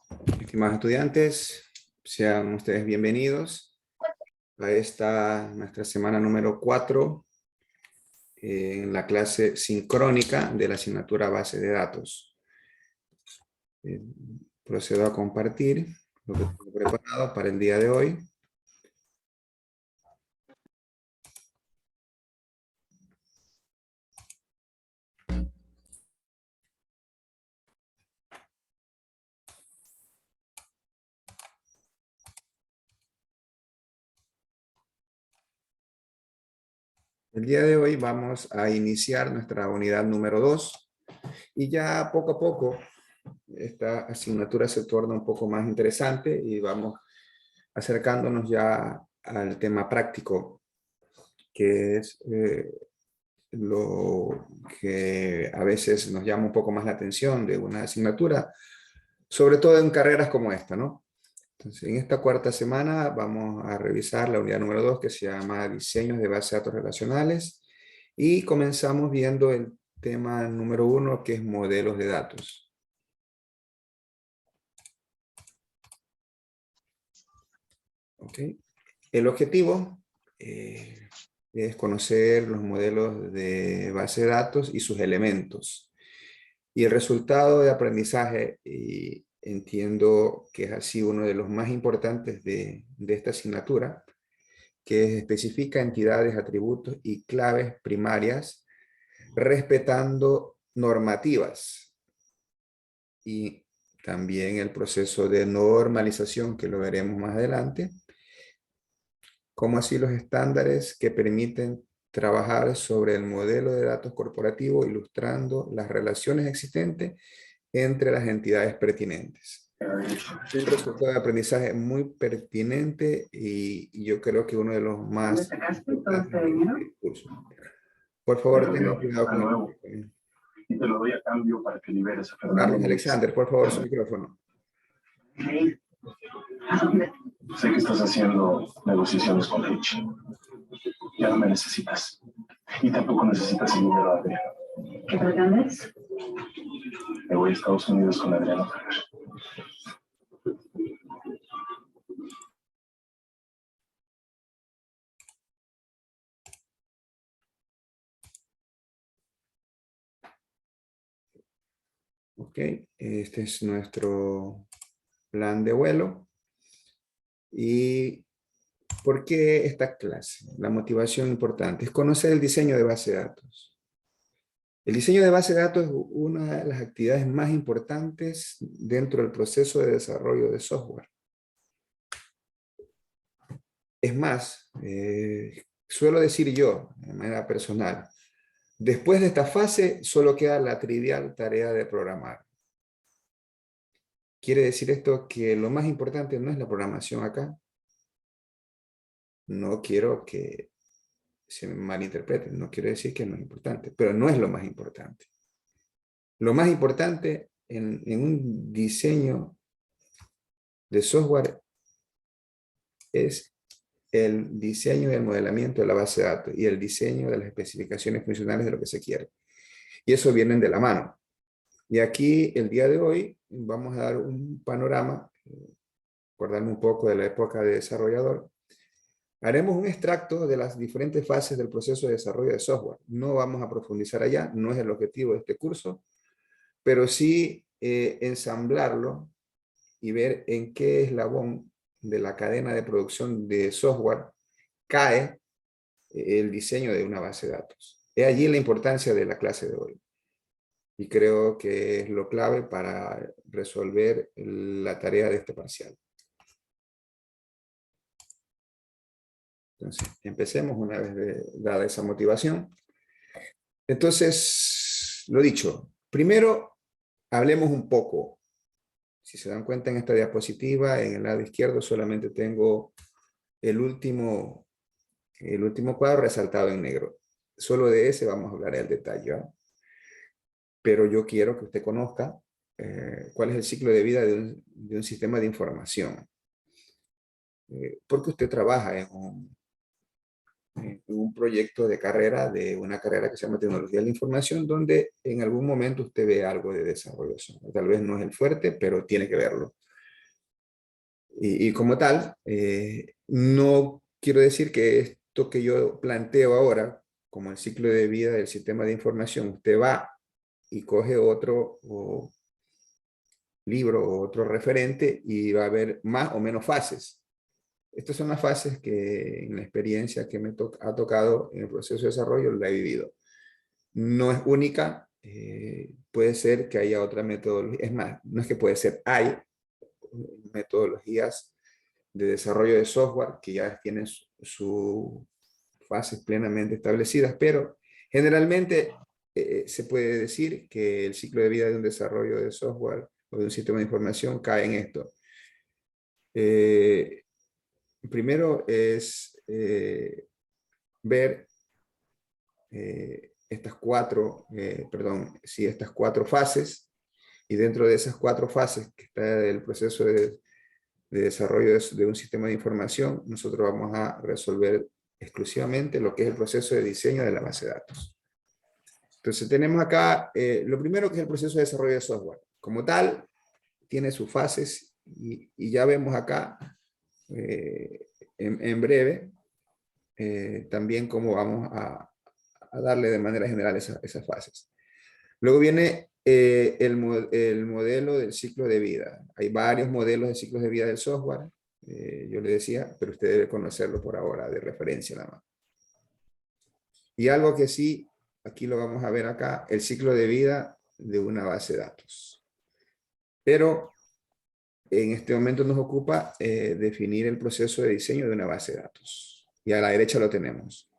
Estimados estudiantes, sean ustedes bienvenidos a esta nuestra semana número 4 en la clase sincrónica de la asignatura base de datos. Procedo a compartir lo que tengo preparado para el día de hoy. El día de hoy vamos a iniciar nuestra unidad número 2 y ya poco a poco esta asignatura se torna un poco más interesante y vamos acercándonos ya al tema práctico, que es lo que a veces nos llama un poco más la atención de una asignatura, sobre todo en carreras como esta, ¿no? Entonces, en esta cuarta semana vamos a revisar la unidad número 2 que se llama Diseños de Bases de Datos Relacionales y comenzamos viendo el tema número 1 que es Modelos de Datos. ¿Ok? El objetivo es conocer los modelos de base de datos y sus elementos. Y el resultado de aprendizaje, y entiendo que es así uno de los más importantes de esta asignatura, que especifica entidades, atributos y claves primarias, respetando normativas. Y también el proceso de normalización, que lo veremos más adelante, como así los estándares que permiten trabajar sobre el modelo de datos corporativo, ilustrando las relaciones existentes entre las entidades pertinentes. Un resultado de aprendizaje muy pertinente y yo creo que uno de los más importantes del curso. Por favor, tengan cuidado con el micrófono. Y te lo doy a cambio para que liberes a Fernando. Carlos Alexander, por favor, su micrófono. Sé que estás haciendo negociaciones con Rich. Ya no me necesitas. Y tampoco necesitas el dinero de Adriano. ¿Qué pretendes? Me voy a Estados Unidos con Adriano Ferrer. Ok, este es nuestro plan de vuelo. ¿Y por qué esta clase? La motivación importante es conocer el diseño de base de datos. El diseño de base de datos es una de las actividades más importantes dentro del proceso de desarrollo de software. Es más, suelo decir yo, de manera personal, después de esta fase solo queda la trivial tarea de programar. Quiere decir esto que lo más importante no es la programación acá. No quiero que se malinterpreten, no quiero decir que no es importante, pero no es lo más importante. Lo más importante en un diseño de software es el diseño y el modelamiento de la base de datos y el diseño de las especificaciones funcionales de lo que se quiere. Y eso vienen de la mano. Y aquí, el día de hoy, vamos a dar un panorama, acordarme un poco de la época de desarrollador. Haremos un extracto de las diferentes fases del proceso de desarrollo de software. No vamos a profundizar allá, no es el objetivo de este curso, pero sí ensamblarlo y ver en qué eslabón de la cadena de producción de software cae el diseño de una base de datos. Es allí la importancia de la clase de hoy. Y creo que es lo clave para resolver la tarea de este parcial. Entonces, empecemos una vez dada esa motivación. Entonces, lo dicho, primero hablemos un poco. Si se dan cuenta en esta diapositiva, en el lado izquierdo solamente tengo el último cuadro resaltado en negro. Solo de ese vamos a hablar al detalle, ¿eh? Pero yo quiero que usted conozca cuál es el ciclo de vida de un sistema de información. Porque usted trabaja en un proyecto de carrera, de una carrera que se llama Tecnología de la Información, donde en algún momento usted ve algo de desarrollo. Tal vez no es el fuerte, pero tiene que verlo. Y como tal, no quiero decir que esto que yo planteo ahora, como el ciclo de vida del sistema de información, usted va y coge otro libro o otro referente y va a haber más o menos fases. Estas son las fases que en la experiencia que me ha tocado en el proceso de desarrollo la he vivido. No es única, puede ser que haya otra metodología. Es más, no es que puede ser, hay metodologías de desarrollo de software que ya tienen sus fases plenamente establecidas, pero generalmente se puede decir que el ciclo de vida de un desarrollo de software o de un sistema de información cae en esto. Primero es ver estas cuatro fases, y dentro de esas cuatro fases que está el proceso de desarrollo de un sistema de información, nosotros vamos a resolver exclusivamente lo que es el proceso de diseño de la base de datos. Entonces tenemos acá lo primero que es el proceso de desarrollo de software. Como tal, tiene sus fases y ya vemos acá en breve también cómo vamos a darle de manera general esas fases. Luego viene el modelo del ciclo de vida. Hay varios modelos de ciclos de vida del software, yo le decía, pero usted debe conocerlo por ahora de referencia nada más. Y algo que sí, aquí lo vamos a ver acá, el ciclo de vida de una base de datos. Pero en este momento nos ocupa definir el proceso de diseño de una base de datos. Y a la derecha lo tenemos.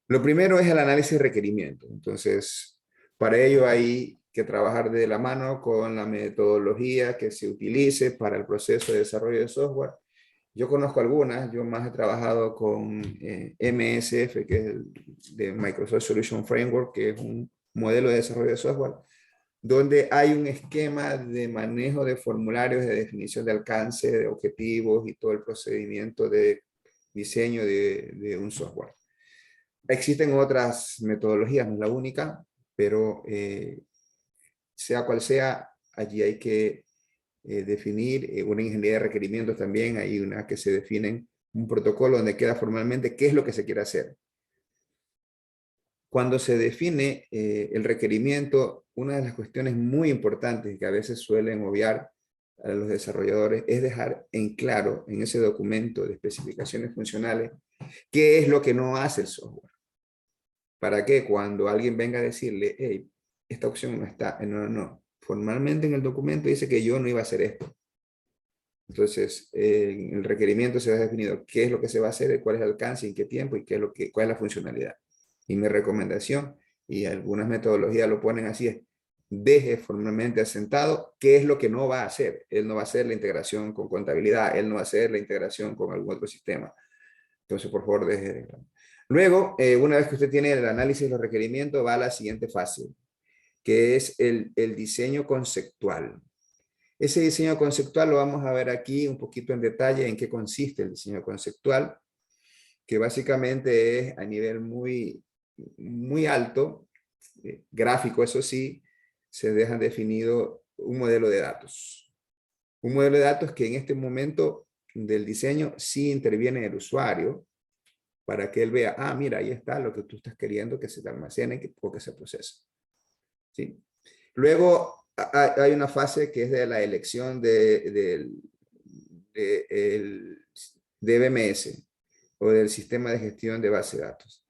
Lo primero es el análisis de requerimientos. Entonces, para ello hay que trabajar de la mano con la metodología que se utilice para el proceso de desarrollo de software. Yo conozco algunas, yo más he trabajado con MSF, que es el de Microsoft Solution Framework, que es un modelo de desarrollo de software, donde hay un esquema de manejo de formularios de definición de alcance, de objetivos y todo el procedimiento de diseño de un software. Existen otras metodologías, no es la única, pero sea cual sea, allí hay que definir una ingeniería de requerimientos también, hay una que se definen un protocolo donde queda formalmente qué es lo que se quiere hacer. Cuando se define el requerimiento, una de las cuestiones muy importantes que a veces suelen obviar a los desarrolladores es dejar en claro en ese documento de especificaciones funcionales qué es lo que no hace el software. Para que cuando alguien venga a decirle, hey, esta opción no está, no. Formalmente en el documento dice que yo no iba a hacer esto. Entonces, en el requerimiento se ha definido qué es lo que se va a hacer, cuál es el alcance, en qué tiempo y cuál es la funcionalidad. Y mi recomendación, y algunas metodologías lo ponen así, es deje formalmente asentado qué es lo que no va a hacer. Él no va a hacer la integración con contabilidad, él no va a hacer la integración con algún otro sistema. Entonces, por favor, deje. Luego, una vez que usted tiene el análisis de los requerimientos, va a la siguiente fase, que es el diseño conceptual. Ese diseño conceptual lo vamos a ver aquí un poquito en detalle en qué consiste el diseño conceptual, que básicamente es a nivel muy, muy alto, gráfico, eso sí, se deja definido un modelo de datos. Un modelo de datos que en este momento del diseño sí interviene el usuario, para que él vea, mira, ahí está lo que tú estás queriendo que se te almacene o que se procese. ¿Sí? Luego hay una fase que es de la elección de DBMS o del sistema de gestión de base de datos.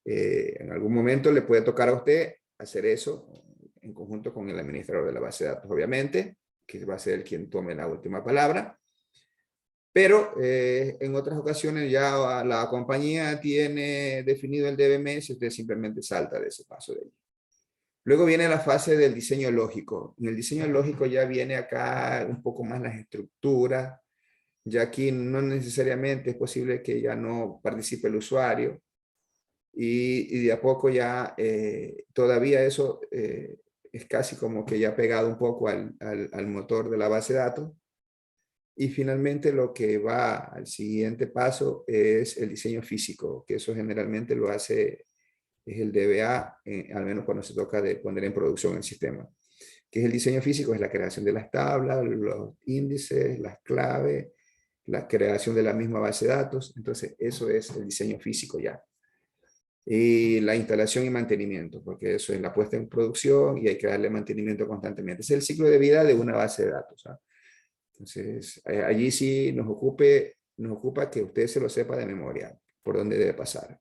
En algún momento le puede tocar a usted hacer eso en conjunto con el administrador de la base de datos, obviamente, que va a ser quien tome la última palabra. Pero en otras ocasiones ya la compañía tiene definido el DBMS y usted simplemente salta de ese paso de ahí. Luego viene la fase del diseño lógico. En el diseño lógico ya viene acá un poco más las estructuras. Ya aquí no necesariamente es posible que ya no participe el usuario. Y de a poco ya todavía eso es casi como que ya pegado un poco al motor de la base de datos. Y finalmente lo que va al siguiente paso es el diseño físico, que eso generalmente lo hace, es el DBA, al menos cuando se toca de poner en producción el sistema. Que es el diseño físico, es la creación de las tablas, los índices, las claves, la creación de la misma base de datos. Entonces, eso es el diseño físico ya. Y la instalación y mantenimiento, porque eso es la puesta en producción y hay que darle mantenimiento constantemente. Es el ciclo de vida de una base de datos. ¿Ah? Entonces, allí sí nos ocupa que usted se lo sepa de memoria, por dónde debe pasar.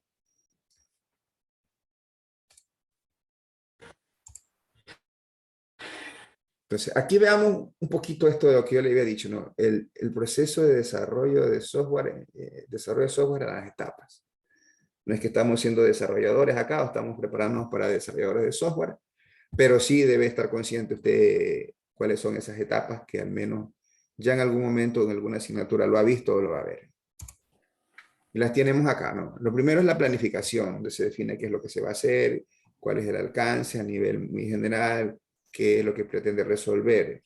Entonces, aquí veamos un poquito esto de lo que yo le había dicho, ¿no? El proceso de desarrollo de software a las etapas. No es que estamos siendo desarrolladores acá o estamos preparándonos para desarrolladores de software, pero sí debe estar consciente usted cuáles son esas etapas que al menos ya en algún momento en alguna asignatura lo ha visto o lo va a ver. Y las tenemos acá, ¿no? Lo primero es la planificación, donde se define qué es lo que se va a hacer, cuál es el alcance a nivel muy general, qué es lo que pretende resolver.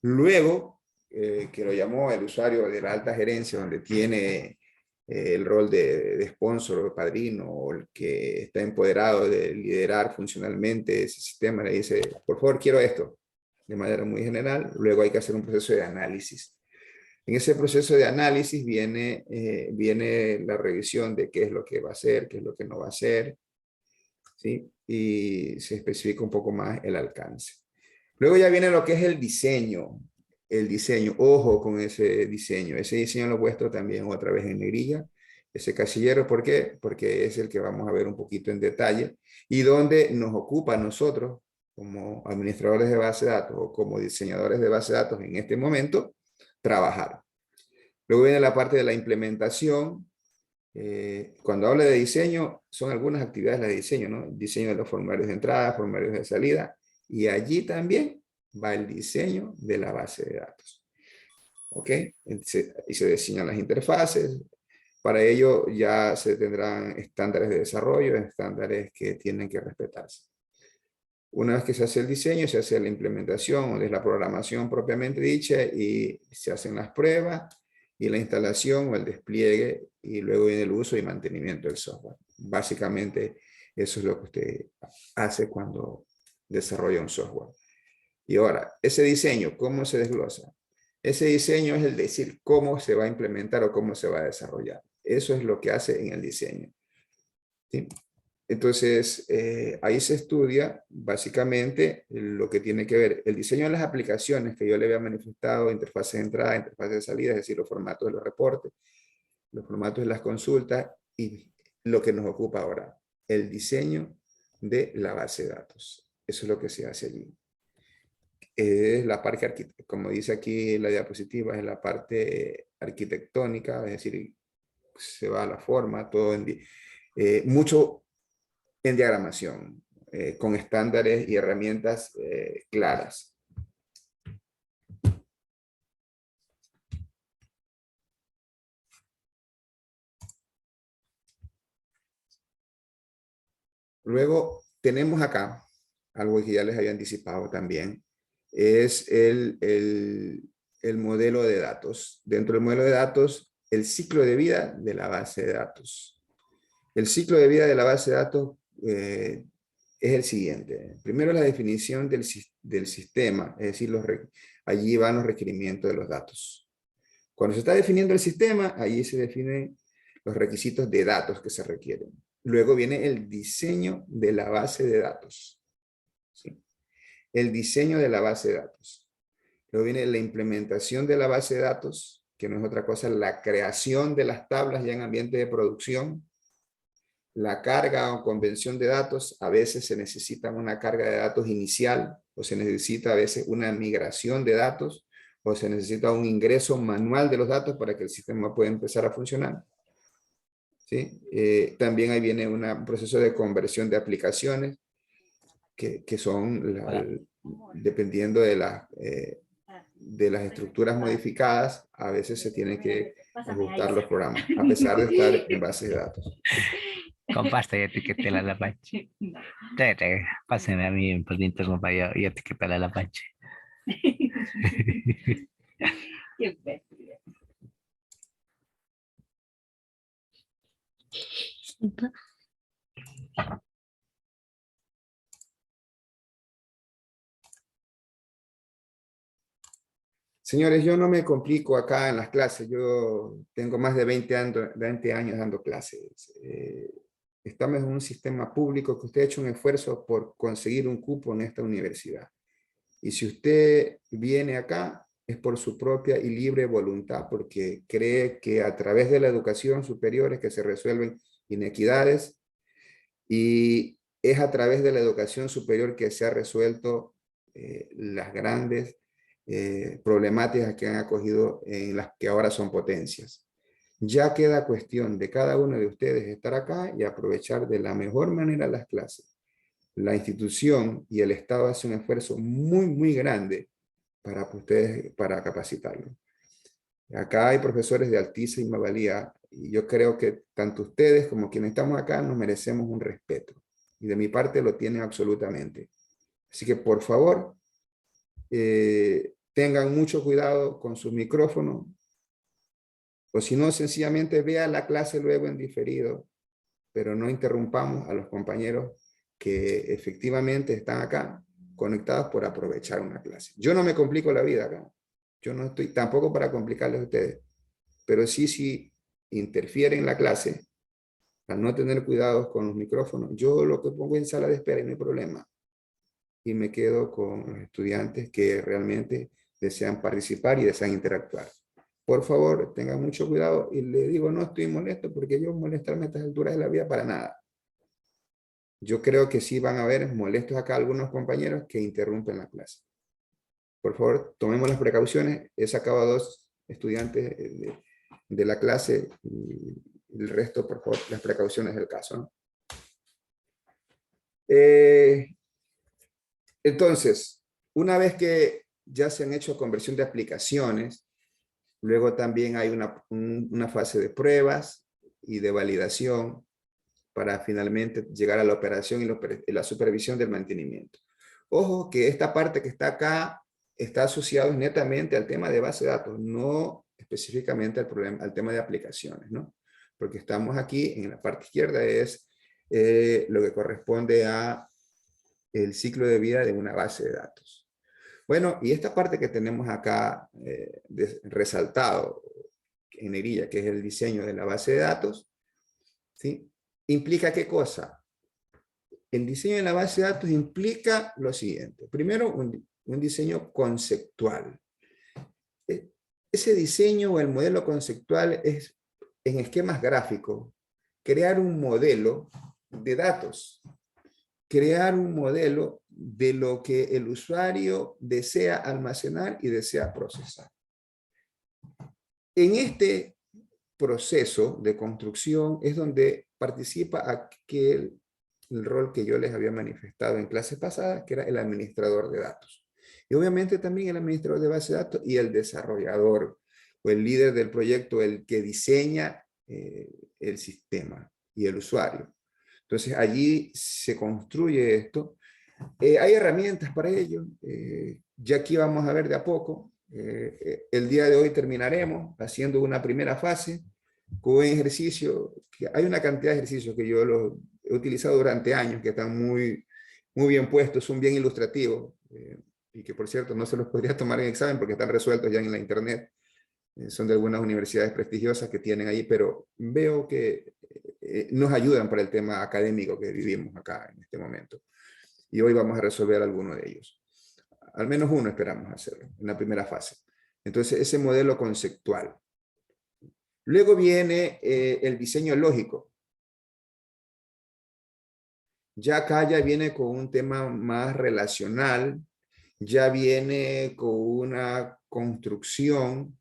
Luego, que lo llamó el usuario de la alta gerencia, donde tiene el rol de sponsor o de padrino, o el que está empoderado de liderar funcionalmente ese sistema, le dice, por favor, quiero esto, de manera muy general. Luego hay que hacer un proceso de análisis. En ese proceso de análisis viene la revisión de qué es lo que va a hacer, qué es lo que no va a hacer, ¿sí? Y se especifica un poco más el alcance. Luego ya viene lo que es el diseño. El diseño, ojo con ese diseño. Ese diseño lo he puesto también otra vez en negrilla. Ese casillero, ¿por qué? Porque es el que vamos a ver un poquito en detalle y donde nos ocupa a nosotros como administradores de base de datos o como diseñadores de base de datos en este momento, trabajar. Luego viene la parte de la implementación. Cuando hablo de diseño, son algunas actividades de diseño, ¿no? Diseño de los formularios de entrada, formularios de salida, y allí también va el diseño de la base de datos. ¿Ok? Y se diseñan las interfaces. Para ello ya se tendrán estándares de desarrollo, estándares que tienen que respetarse. Una vez que se hace el diseño, se hace la implementación, o es la programación propiamente dicha, y se hacen las pruebas, y la instalación o el despliegue, y luego viene el uso y mantenimiento del software. Básicamente, eso es lo que usted hace cuando desarrolla un software. Y ahora, ese diseño, ¿cómo se desglosa? Ese diseño es el decir cómo se va a implementar o cómo se va a desarrollar. Eso es lo que hace en el diseño. ¿Sí? Entonces, ahí se estudia básicamente lo que tiene que ver el diseño de las aplicaciones que yo le había manifestado, interfaces de entrada, interfaces de salida, es decir, los formatos de los reportes, los formatos de las consultas y lo que nos ocupa ahora, el diseño de la base de datos. Eso es lo que se hace allí. Es la parte, como dice aquí la diapositiva, es la parte arquitectónica, es decir, se va a la forma, todo mucho en diagramación, con estándares y herramientas claras. Luego tenemos acá, algo que ya les había anticipado también, es el modelo de datos. Dentro del modelo de datos, el ciclo de vida de la base de datos. El ciclo de vida de la base de datos es el siguiente. Primero la definición del sistema, es decir, allí van los requerimientos de los datos. Cuando se está definiendo el sistema, allí se definen los requisitos de datos que se requieren. Luego viene el diseño de la base de datos. ¿Sí? El diseño de la base de datos. Luego viene la implementación de la base de datos, que no es otra cosa, la creación de las tablas ya en ambiente de producción, la carga o convención de datos. A veces se necesita una carga de datos inicial o se necesita a veces una migración de datos o se necesita un ingreso manual de los datos para que el sistema pueda empezar a funcionar. ¿Sí? También ahí viene un proceso de conversión de aplicaciones que son, dependiendo de las estructuras modificadas, a veces se tienen que ajustar los programas, a pesar de estar en bases de datos. Comparte y etiquete la Apache. Pásenme a mí por interno para yo y etiqueta la Apache. Señores, yo no me complico acá en las clases. Yo tengo más de 20 años dando clases. Estamos en un sistema público que usted ha hecho un esfuerzo por conseguir un cupo en esta universidad. Y si usted viene acá, es por su propia y libre voluntad, porque cree que a través de la educación superior es que se resuelven inequidades, y es a través de la educación superior que se ha resuelto las grandes problemáticas que han acogido en las que ahora son potencias. Ya queda cuestión de cada uno de ustedes estar acá y aprovechar de la mejor manera las clases. La institución y el Estado hacen un esfuerzo muy, muy grande para ustedes, para capacitarlos. Acá hay profesores de altísima valía y yo creo que tanto ustedes como quienes estamos acá nos merecemos un respeto. Y de mi parte lo tienen absolutamente. Así que por favor, tengan mucho cuidado con sus micrófonos, o si no, sencillamente vea la clase luego en diferido, pero no interrumpamos a los compañeros que efectivamente están acá conectados por aprovechar una clase. Yo no me complico la vida acá. Yo no estoy tampoco para complicarles a ustedes, pero sí, si interfieren en la clase, al no tener cuidados con los micrófonos, yo lo que pongo en sala de espera y no hay problema. Y me quedo con los estudiantes que realmente desean participar y desean interactuar. Por favor, tengan mucho cuidado y le digo, no estoy molesto porque yo molestarme a estas alturas de la vida para nada. Yo creo que sí van a haber molestos acá algunos compañeros que interrumpen la clase. Por favor, tomemos las precauciones. He sacado a 2 estudiantes de la clase y el resto, por favor, las precauciones del caso, ¿no? Entonces, una vez que ya se han hecho conversión de aplicaciones, luego también hay una fase de pruebas y de validación para finalmente llegar a la operación y la supervisión del mantenimiento. Ojo que esta parte que está acá está asociado netamente al tema de base de datos, no específicamente al tema de aplicaciones, ¿no? Porque estamos aquí en la parte izquierda es lo que corresponde a el ciclo de vida de una base de datos. Bueno, y esta parte que tenemos acá resaltado en negrilla, que es el diseño de la base de datos, ¿sí? ¿Implica qué cosa? El diseño de la base de datos implica lo siguiente. Primero, un diseño conceptual. Ese diseño o el modelo conceptual es, en esquemas gráficos, crear un modelo de datos, crear un modelo de lo que el usuario desea almacenar y desea procesar. En este proceso de construcción es donde participa el rol que yo les había manifestado en clases pasadas, que era el administrador de datos. Y obviamente también el administrador de base de datos y el desarrollador o el líder del proyecto, el que diseña el sistema y el usuario. Entonces allí se construye esto. Hay herramientas para ello. Ya aquí vamos a ver de a poco. El día de hoy terminaremos haciendo una primera fase con un ejercicio, que hay una cantidad de ejercicios que yo los he utilizado durante años, que están muy, muy bien puestos, son bien ilustrativos, y que por cierto no se los podría tomar en examen porque están resueltos ya en la internet. Son de algunas universidades prestigiosas que tienen ahí, pero veo que nos ayudan para el tema académico que vivimos acá en este momento. Y hoy vamos a resolver alguno de ellos. Al menos uno esperamos hacerlo en la primera fase. Entonces, ese modelo conceptual. Luego viene el diseño lógico. Ya acá ya viene con un tema más relacional, ya viene con una construcción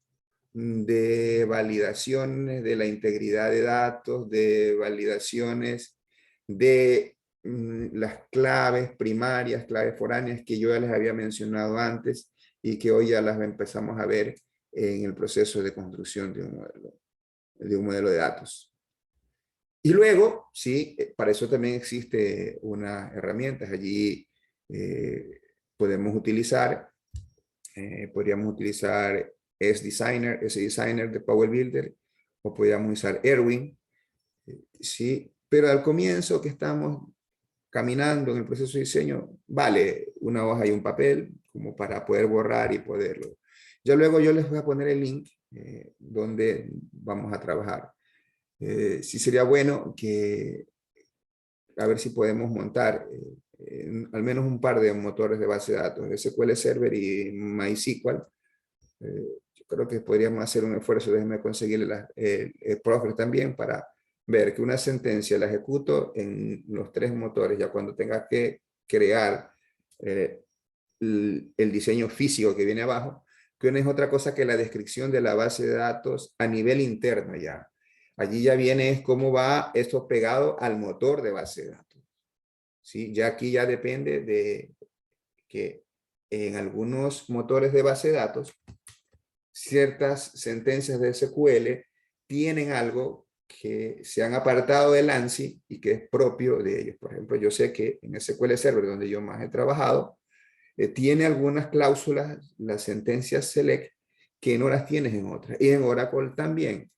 de validaciones de la integridad de datos, de validaciones de las claves primarias, claves foráneas que yo ya les había mencionado antes y que hoy ya las empezamos a ver en el proceso de construcción de un modelo de datos. Y luego, sí, para eso también existe unas herramientas. Allí podríamos utilizar S-Designer de Power Builder, o podríamos usar Erwin, ¿sí? Pero al comienzo que estamos caminando en el proceso de diseño, vale una hoja y un papel como para poder borrar y poderlo. Ya luego yo les voy a poner el link donde vamos a trabajar. Sí sería bueno que a ver si podemos montar al menos un par de motores de base de datos, SQL Server y MySQL. Yo creo que podríamos hacer un esfuerzo, déjenme conseguirle el Progress también para ver que una sentencia la ejecuto en los 3 motores, ya cuando tenga que crear el diseño físico que viene abajo, que no es otra cosa que la descripción de la base de datos a nivel interno ya. Allí ya viene es cómo va esto pegado al motor de base de datos. ¿Sí? Ya aquí ya depende de que en algunos motores de base de datos, ciertas sentencias de SQL tienen algo que se han apartado del ANSI y que es propio de ellos. Por ejemplo, yo sé que en SQL Server, donde yo más he trabajado, tiene algunas cláusulas, las sentencias select, que no las tienes en otras. Y en Oracle también.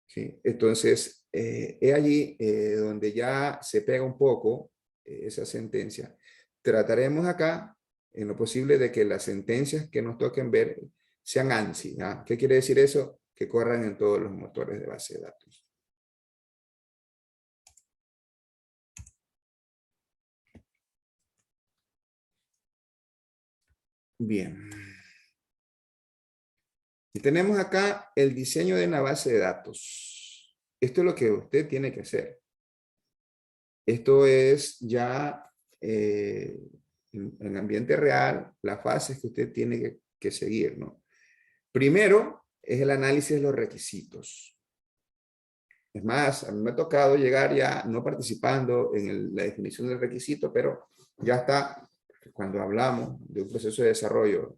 ¿Sí? Entonces, es allí donde ya se pega un poco esa sentencia. Trataremos acá, en lo posible, de que las sentencias que nos toquen ver sean ANSI. ¿Ah? ¿Qué quiere decir eso? Que corran en todos los motores de base de datos. Bien. Y tenemos acá el diseño de una base de datos. Esto es lo que usted tiene que hacer. Esto es ya en ambiente real, las fases que usted tiene que seguir, ¿no? Primero es el análisis de los requisitos. Es más, a mí me ha tocado llegar ya, no participando en la definición del requisito, pero ya está, cuando hablamos de un proceso de desarrollo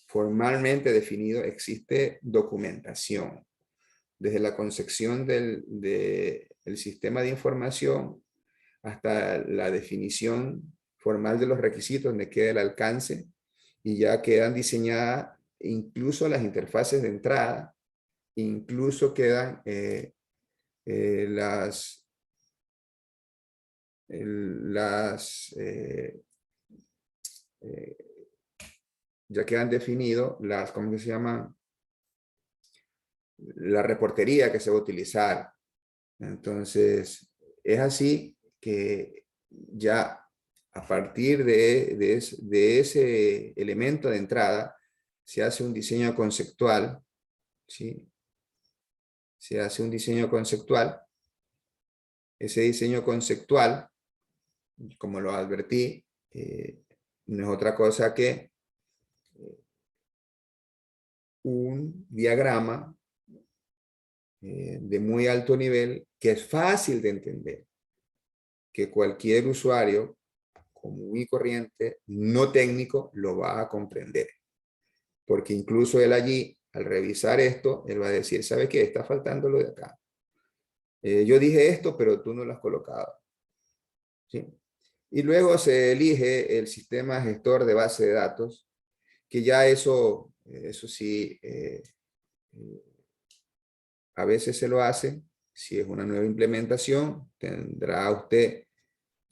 formalmente definido, existe documentación. Desde la concepción del sistema de información hasta la definición formal de los requisitos, donde queda el alcance, y ya quedan diseñadas incluso las interfaces de entrada, incluso quedan ya quedan definidos las, ¿cómo que se llama? La reportería que se va a utilizar. Entonces, es así que ya a partir de ese elemento de entrada se hace un diseño conceptual, ¿sí? Se hace un diseño conceptual. Ese diseño conceptual, como lo advertí, no es otra cosa que un diagrama de muy alto nivel que es fácil de entender, que cualquier usuario común y corriente, no técnico, lo va a comprender. Porque incluso él allí, al revisar esto, él va a decir, ¿sabe qué? Está faltando lo de acá. Yo dije esto, pero tú no lo has colocado. ¿Sí? Y luego se elige el sistema gestor de base de datos, que ya eso sí, a veces se lo hace. Si es una nueva implementación, tendrá usted...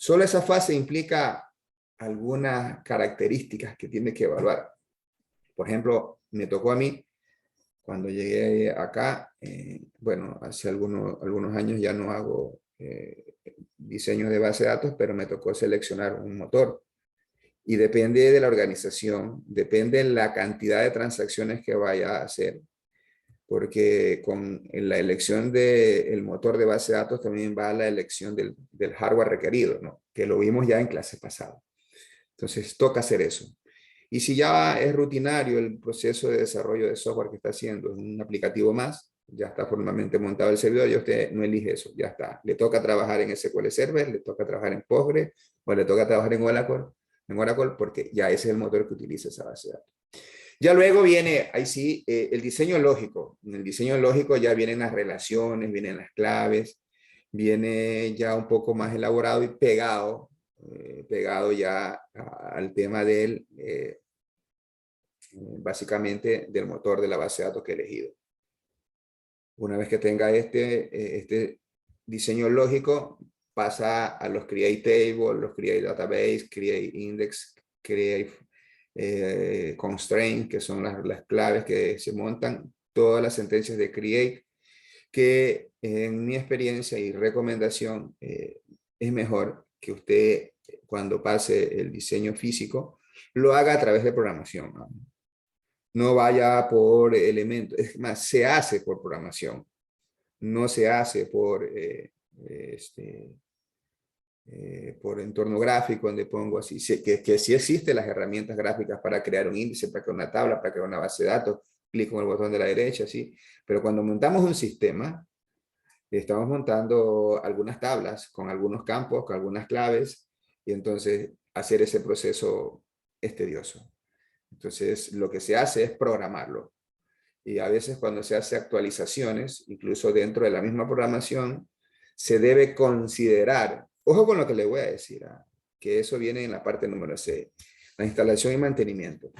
Solo esa fase implica algunas características que tiene que evaluar. Por ejemplo, me tocó a mí, cuando llegué acá, bueno, hace algunos años ya no hago diseños de base de datos, pero me tocó seleccionar un motor. Y depende de la organización, depende de la cantidad de transacciones que vaya a hacer, porque con la elección del motor de base de datos también va la elección del hardware requerido, ¿no? Que lo vimos ya en clase pasada. Entonces, toca hacer eso. Y si ya es rutinario el proceso de desarrollo de software que está haciendo, un aplicativo más, ya está formalmente montado el servidor y usted no elige eso, ya está. Le toca trabajar en SQL Server, le toca trabajar en Postgre o le toca trabajar en Oracle porque ya ese es el motor que utiliza esa base de datos. Ya luego viene, ahí sí, el diseño lógico. En el diseño lógico ya vienen las relaciones, vienen las claves, viene ya un poco más elaborado y pegado ya al tema del, básicamente, del motor de la base de datos que he elegido. Una vez que tenga este diseño lógico, pasa a los create table, los create database, create index, create constraint, que son las claves que se montan, todas las sentencias de create, que en mi experiencia y recomendación es mejor que usted cuando pase el diseño físico lo haga a través de programación, ¿no? No vaya por elementos, es más, se hace por programación, no se hace por entorno gráfico, donde pongo así, que sí existen las herramientas gráficas para crear un índice, para crear una tabla, para crear una base de datos, clic con el botón de la derecha, ¿sí? Pero cuando montamos un sistema, estamos montando algunas tablas con algunos campos, con algunas claves, y entonces hacer ese proceso es tedioso. Entonces lo que se hace es programarlo. Y a veces cuando se hace actualizaciones, incluso dentro de la misma programación, se debe considerar, ojo con lo que le voy a decir, que eso viene en la parte número 6, la instalación y mantenimiento.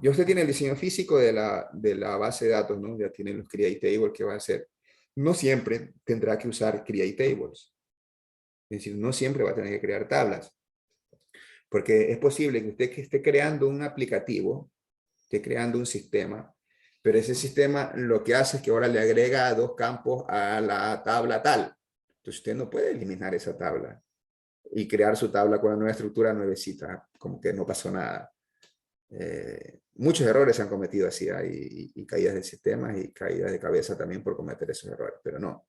Ya usted tiene el diseño físico de la base de datos, ¿no? Ya tiene los create tables que va a hacer. No siempre tendrá que usar create tables. Es decir, no siempre va a tener que crear tablas. Porque es posible que usted esté creando un aplicativo, esté creando un sistema, pero ese sistema lo que hace es que ahora le agrega 2 campos a la tabla tal. Entonces usted no puede eliminar esa tabla y crear su tabla con la nueva estructura nuevecita, como que no pasó nada. Muchos errores se han cometido así, y caídas de sistemas y caídas de cabeza también por cometer esos errores, pero no.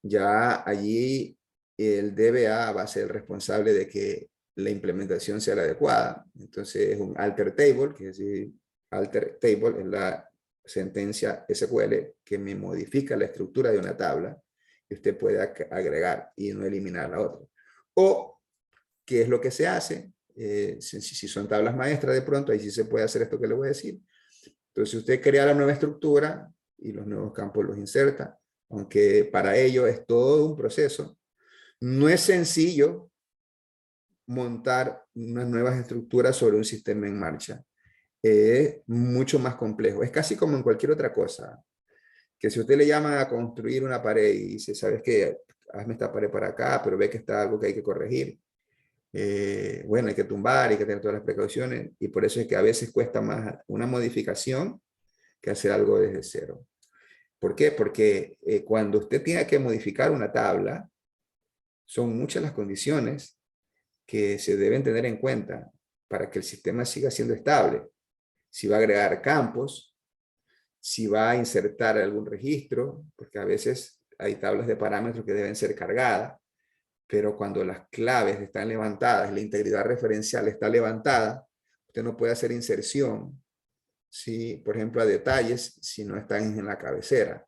Ya allí el DBA va a ser el responsable de que la implementación sea la adecuada. Entonces es un alter table, que es decir, alter table es la sentencia SQL que me modifica la estructura de una tabla y usted puede agregar y no eliminar la otra. O, ¿qué es lo que se hace? Si son tablas maestras de pronto, ahí sí se puede hacer esto que le voy a decir. Entonces usted crea la nueva estructura y los nuevos campos los inserta, aunque para ello es todo un proceso. No es sencillo montar unas nuevas estructuras sobre un sistema en marcha. Es mucho más complejo. Es casi como en cualquier otra cosa. Que si usted le llama a construir una pared y dice, ¿sabes qué? Hazme esta pared para acá, pero ve que está algo que hay que corregir. Bueno, hay que tumbar, hay que tener todas las precauciones, y por eso es que a veces cuesta más una modificación que hacer algo desde cero. ¿Por qué? Porque cuando usted tenga que modificar una tabla, son muchas las condiciones que se deben tener en cuenta para que el sistema siga siendo estable. Si va a agregar campos, si va a insertar algún registro, porque a veces hay tablas de parámetros que deben ser cargadas, pero cuando las claves están levantadas, la integridad referencial está levantada, usted no puede hacer inserción, si, por ejemplo, a detalles, si no están en la cabecera.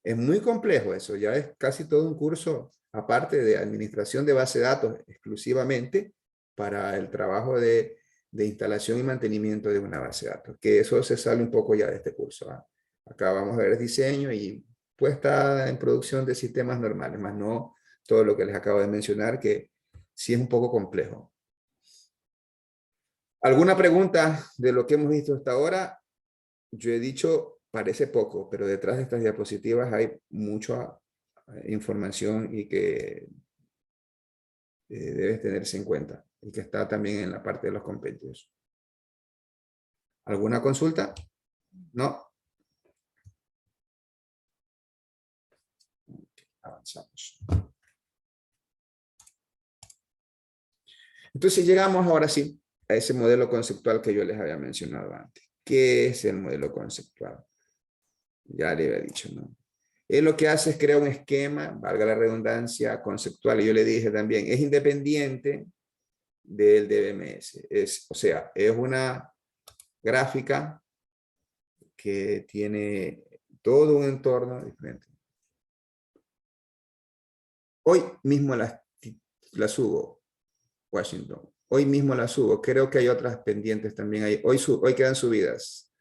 Es muy complejo eso, ya es casi todo un curso aparte de administración de base de datos exclusivamente para el trabajo de instalación y mantenimiento de una base de datos, que eso se sale un poco ya de este curso. Acá vamos a ver el diseño y puesta en producción de sistemas normales, más no todo lo que les acabo de mencionar, que sí es un poco complejo. ¿Alguna pregunta de lo que hemos visto hasta ahora? Yo he dicho, parece poco, pero detrás de estas diapositivas hay mucha información y que debe tenerse en cuenta y que está también en la parte de los compendios. ¿Alguna consulta? No. Avanzamos. Entonces llegamos ahora sí a ese modelo conceptual que yo les había mencionado antes. ¿Qué es el modelo conceptual? Ya le había dicho, ¿no? Él lo que hace es crear un esquema, valga la redundancia, conceptual, y yo le dije también, es independiente del DBMS. O sea, es una gráfica que tiene todo un entorno diferente. Hoy mismo la subo, Washington. Hoy mismo la subo. Creo que hay otras pendientes también ahí. Hoy quedan subidas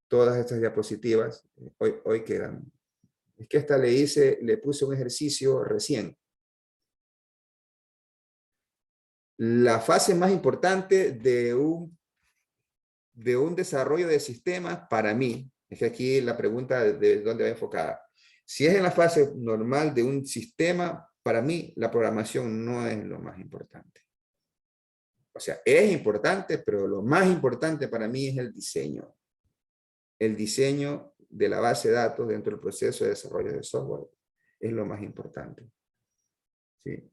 todas estas diapositivas. Hoy quedan. Es que esta le puse un ejercicio recién. La fase más importante de un desarrollo de sistemas para mí, es que aquí la pregunta de dónde va enfocada. Si es en la fase normal de un sistema, para mí la programación no es lo más importante. O sea, es importante, pero lo más importante para mí es el diseño. El diseño de la base de datos dentro del proceso de desarrollo de software es lo más importante. ¿Sí?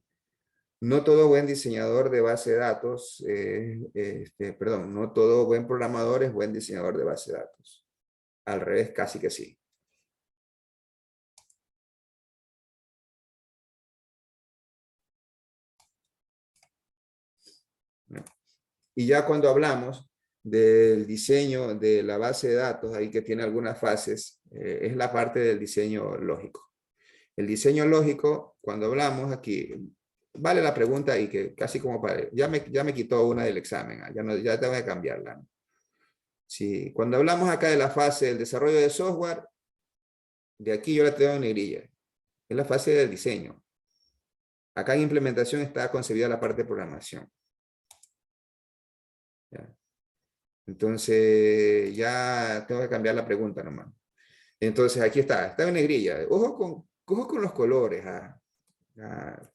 No todo buen diseñador de base de datos, perdón, no todo buen programador es buen diseñador de base de datos. Al revés, casi que sí. Y ya cuando hablamos del diseño de la base de datos, ahí que tiene algunas fases, es la parte del diseño lógico. El diseño lógico, cuando hablamos aquí, vale la pregunta y que casi como para, ya me quitó una del examen, ya, no, ya tengo que cambiarla, ¿no? Sí, cuando hablamos acá de la fase del desarrollo de software, de aquí yo la tengo en negrilla, es la fase del diseño. Acá en implementación está concebida la parte de programación. ¿Ya? Entonces ya tengo que cambiar la pregunta nomás. Entonces aquí está en negrilla. Ojo con los colores.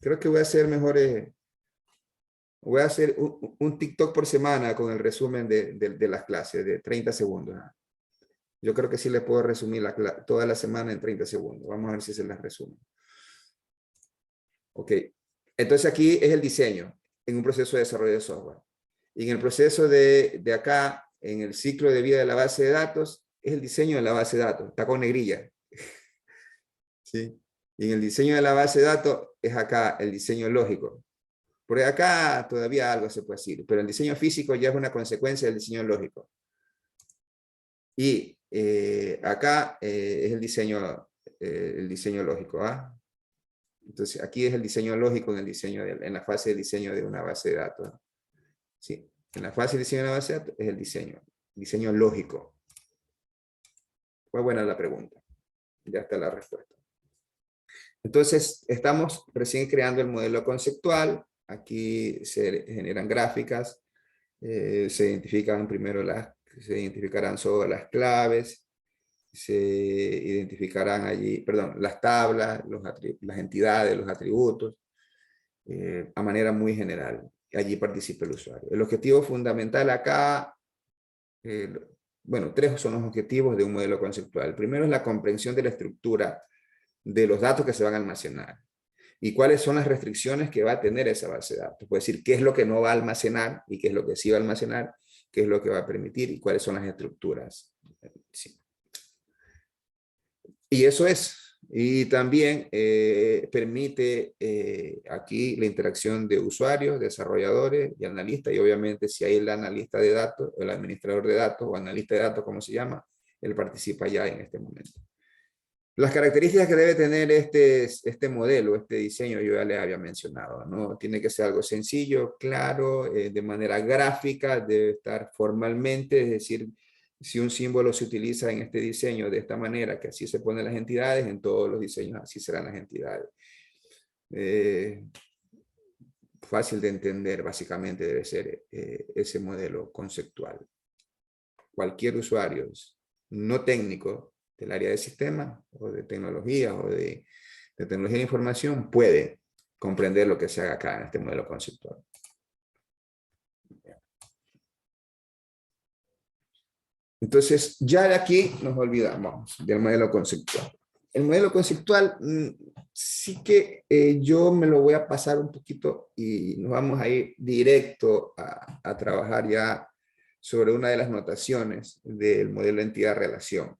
Creo que voy a hacer mejores. Voy a hacer un TikTok por semana con el resumen de las clases de 30 segundos. Yo creo que sí le puedo resumir toda la semana en 30 segundos. Vamos a ver si se las resume. Ok. Entonces aquí es el diseño en un proceso de desarrollo de software. Y en el proceso de acá, en el ciclo de vida de la base de datos, es el diseño de la base de datos. Está con negrilla. ¿Sí? Y en el diseño de la base de datos es acá el diseño lógico. Porque acá todavía algo se puede decir, pero el diseño físico ya es una consecuencia del diseño lógico. Y acá es el diseño lógico. Entonces aquí es el diseño lógico en la fase de diseño de una base de datos. ¿Sí? En la fase de diseño de una base de datos es el diseño lógico. Fue buena la pregunta. Ya está la respuesta. Entonces, estamos recién creando el modelo conceptual. Aquí se generan gráficas. Se identifican primero se identificarán solo las claves. Se identificarán allí, perdón, las tablas, las entidades, los atributos, a manera muy general. Allí participa el usuario. El objetivo fundamental acá, bueno, 3 son los objetivos de un modelo conceptual. El primero es la comprensión de la estructura de los datos que se van a almacenar y cuáles son las restricciones que va a tener esa base de datos. Puede decir qué es lo que no va a almacenar y qué es lo que sí va a almacenar, qué es lo que va a permitir y cuáles son las estructuras. Sí. Y eso es. Y también permite aquí la interacción de usuarios, desarrolladores y analistas. Y obviamente si hay el analista de datos, el administrador de datos o analista de datos, como se llama, él participa ya en este momento. Las características que debe tener este modelo, este diseño, yo ya les había mencionado, ¿no? Tiene que ser algo sencillo, claro, de manera gráfica, debe estar formalmente, es decir, si un símbolo se utiliza en este diseño de esta manera, que así se ponen las entidades, en todos los diseños así serán las entidades. Fácil de entender, básicamente debe ser ese modelo conceptual. Cualquier usuario no técnico del área de sistemas o de tecnología o de tecnología de información puede comprender lo que se haga acá en este modelo conceptual. Entonces, ya de aquí nos olvidamos del modelo conceptual. El modelo conceptual sí que yo me lo voy a pasar un poquito y nos vamos a ir directo a trabajar ya sobre una de las notaciones del modelo entidad-relación.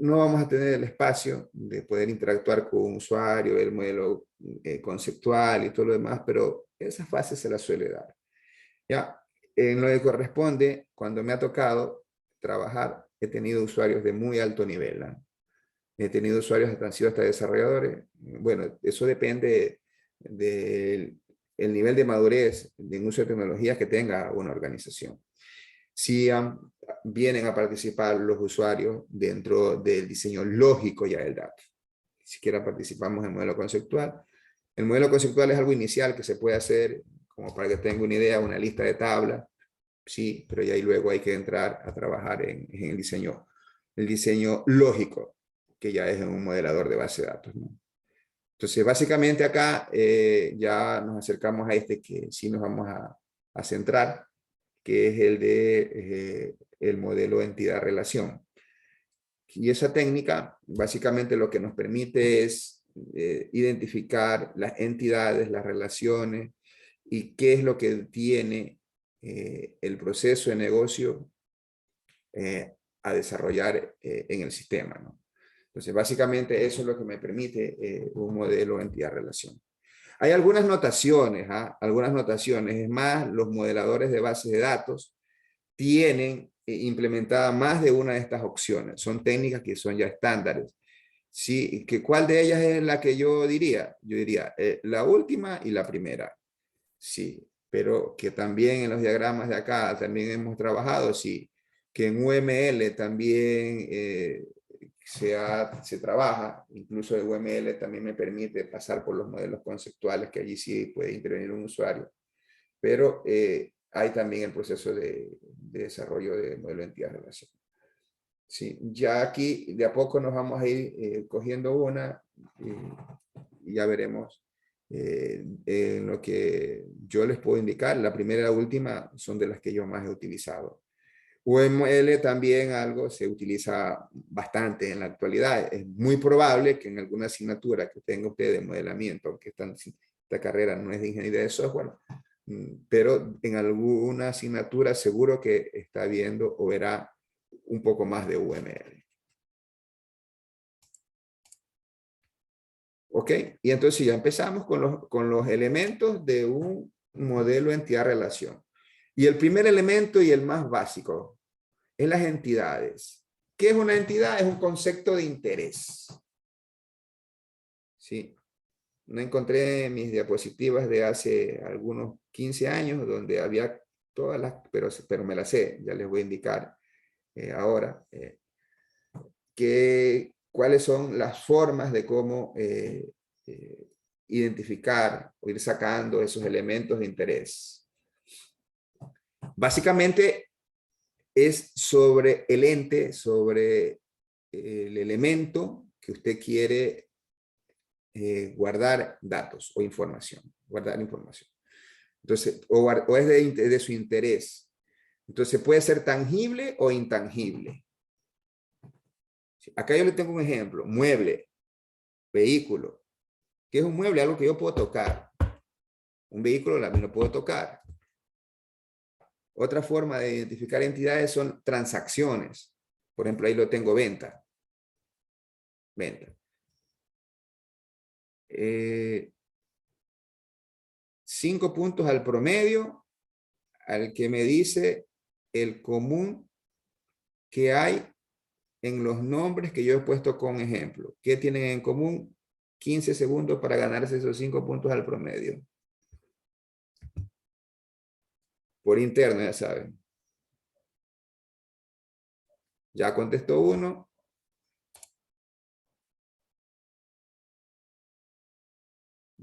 No vamos a tener el espacio de poder interactuar con un usuario, el modelo conceptual y todo lo demás, pero esa fase se la suele dar. Ya, en lo que corresponde, cuando me ha tocado trabajar, he tenido usuarios de muy alto nivel. He tenido usuarios que han sido hasta desarrolladores. Bueno, eso depende del nivel de madurez de uso de tecnologías que tenga una organización. Si vienen a participar los usuarios dentro del diseño lógico ya del dato. Si siquiera participamos en el modelo conceptual. El modelo conceptual es algo inicial que se puede hacer, como para que tenga una idea, una lista de tablas, sí, pero ya ahí luego hay que entrar a trabajar en el diseño lógico, que ya es un modelador de base de datos, ¿no? Entonces, básicamente acá ya nos acercamos a este que sí nos vamos a centrar, que es el de el modelo entidad-relación. Y esa técnica básicamente lo que nos permite es identificar las entidades, las relaciones y qué es lo que tiene el proceso de negocio a desarrollar en el sistema, ¿no? Entonces, básicamente eso es lo que me permite un modelo entidad-relación. Hay algunas notaciones, algunas notaciones. Es más, los modeladores de bases de datos tienen implementada más de una de estas opciones. Son técnicas que son ya estándares. Sí, ¿cuál de ellas es la que yo diría? Yo diría la última y la primera. Sí, pero que también en los diagramas de acá también hemos trabajado, sí, que en UML también se trabaja, incluso el UML también me permite pasar por los modelos conceptuales, que allí sí puede intervenir un usuario, pero hay también el proceso de desarrollo de modelo de entidad-relación. Sí, ya aquí de a poco nos vamos a ir cogiendo una y ya veremos en lo que yo les puedo indicar. La primera y la última son de las que yo más he utilizado. UML también algo se utiliza bastante en la actualidad. Es muy probable que en alguna asignatura que tenga usted de modelamiento, aunque esta carrera no es de ingeniería de software, pero en alguna asignatura seguro que está viendo o verá un poco más de UML. ¿Ok? Y entonces ya empezamos con los elementos de un modelo entidad-relación. Y el primer elemento y el más básico es las entidades. ¿Qué es una entidad? Es un concepto de interés. ¿Sí? No encontré mis diapositivas de hace algunos 15 años donde había todas las, pero me las sé, ya les voy a indicar ahora cuáles son las formas de cómo identificar o ir sacando esos elementos de interés. Básicamente es sobre el ente, sobre el elemento que usted quiere guardar datos o información, guardar información. Entonces, o es de su interés. Entonces puede ser tangible o intangible. Acá yo le tengo un ejemplo, mueble, vehículo. ¿Qué es un mueble? Algo que yo puedo tocar. Un vehículo también lo puedo tocar. Otra forma de identificar entidades son transacciones. Por ejemplo, ahí lo tengo venta. Venta. 5 puntos al promedio, al que me dice el común que hay en los nombres que yo he puesto con ejemplo. ¿Qué tienen en común? 15 segundos para ganarse esos 5 puntos al promedio. Por interno, ya saben. Ya contestó uno.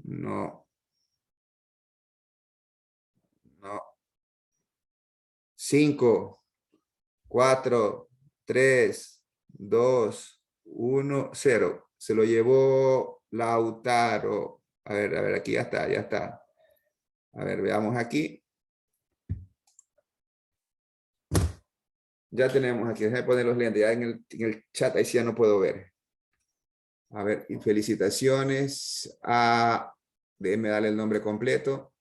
No. No. 5, 4, 3, 2, 1, 0. Se lo llevó Lautaro. A ver, aquí ya está, ya está. A ver, veamos aquí. Ya tenemos aquí, déjame poner los lentes, ya en el chat, ahí sí ya no puedo ver. A ver, y felicitaciones a, déjeme darle el nombre completo.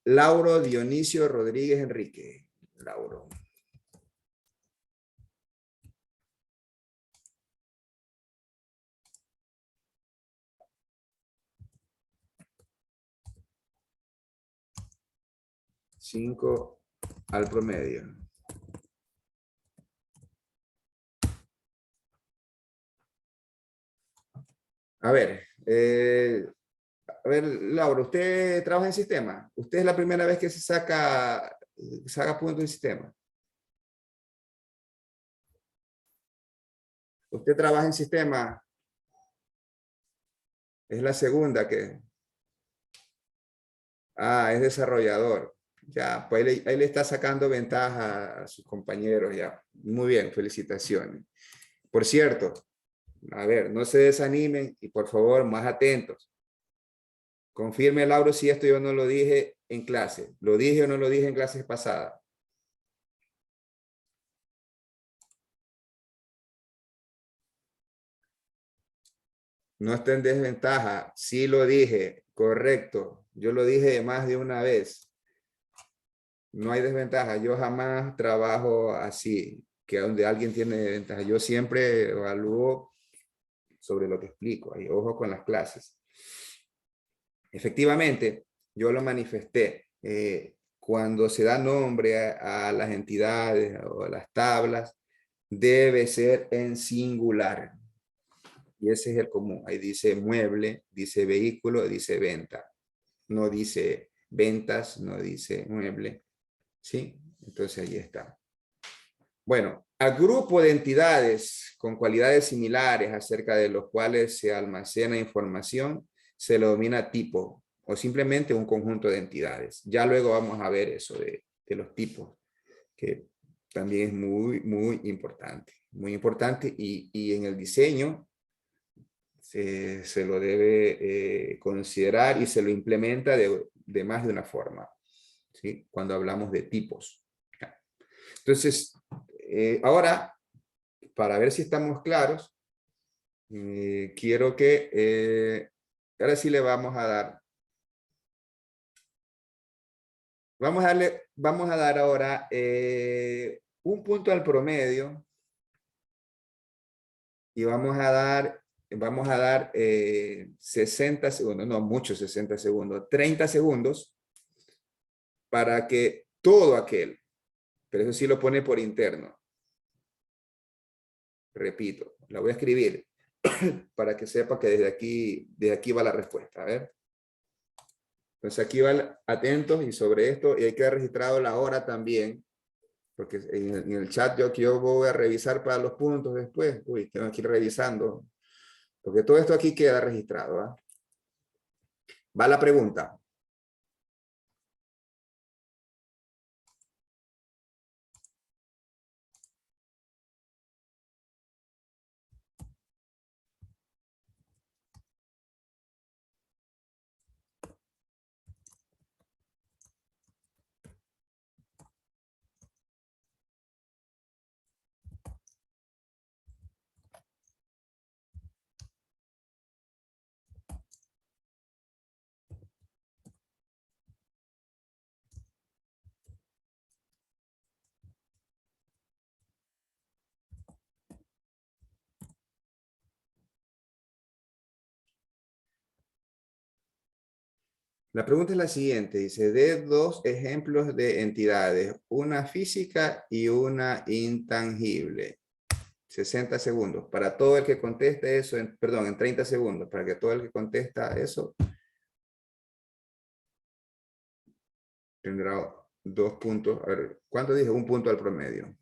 Lauro Dionisio Rodríguez Enrique. Lauro. Cinco al promedio. A ver, Laura, ¿usted trabaja en sistema? ¿Usted es la primera vez que se saca puntos en sistema? ¿Usted trabaja en sistema? Es la segunda que... Ah, es desarrollador. Ya, pues ahí le está sacando ventaja a sus compañeros ya. Muy bien, felicitaciones. Por cierto, A ver, no se desanimen y por favor, más atentos. Confirme, Lauro, si esto yo no lo dije en clase. ¿Lo dije o no lo dije en clases pasadas? No está en desventaja. Sí lo dije, correcto. Yo lo dije más de una vez. No hay desventaja. Yo jamás trabajo así, que donde alguien tiene desventaja. Yo siempre evalúo sobre lo que explico. Ahí, ojo con las clases. Efectivamente, yo lo manifesté. Cuando se da nombre a las entidades o a las tablas, debe ser en singular. Y ese es el común. Ahí dice mueble, dice vehículo, dice venta. No dice ventas, no dice mueble. ¿Sí? Entonces ahí está. Bueno, al grupo de entidades con cualidades similares acerca de los cuales se almacena información, se lo denomina tipo o simplemente un conjunto de entidades. Ya luego vamos a ver eso de los tipos, que también es muy importante. Muy importante y en el diseño se lo debe considerar y se lo implementa de más de una forma, ¿sí? Cuando hablamos de tipos. Entonces, ahora, para ver si estamos claros, quiero que, ahora sí le vamos a dar, vamos a dar ahora un punto al promedio y vamos a dar 60 segundos, no muchos 60 segundos, 30 segundos para que todo aquel, pero eso sí lo pone por interno. Repito, la voy a escribir para que sepa que desde aquí va la respuesta. A ver. Entonces aquí van atentos y sobre esto, y hay que haber registrado la hora también, porque en el chat yo voy a revisar para los puntos después. Uy, tengo que ir revisando, porque todo esto aquí queda registrado. ¿Ah? Va la pregunta. La pregunta es la siguiente, dice, de dos ejemplos de entidades, una física y una intangible. 60 segundos. Para todo el que conteste eso, perdón, en 30 segundos, para que todo el que contesta eso tendrá 2 puntos. A ver, ¿cuánto dije? Un punto al promedio.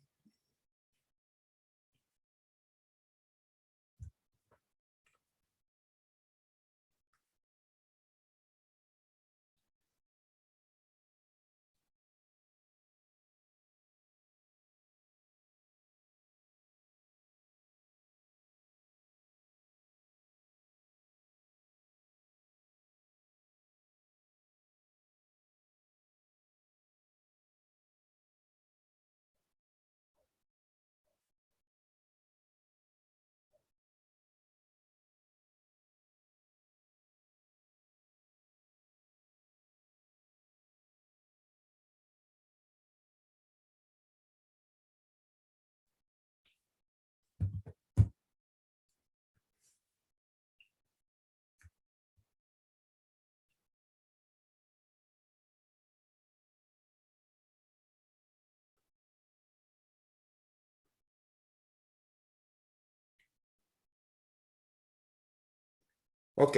Ok.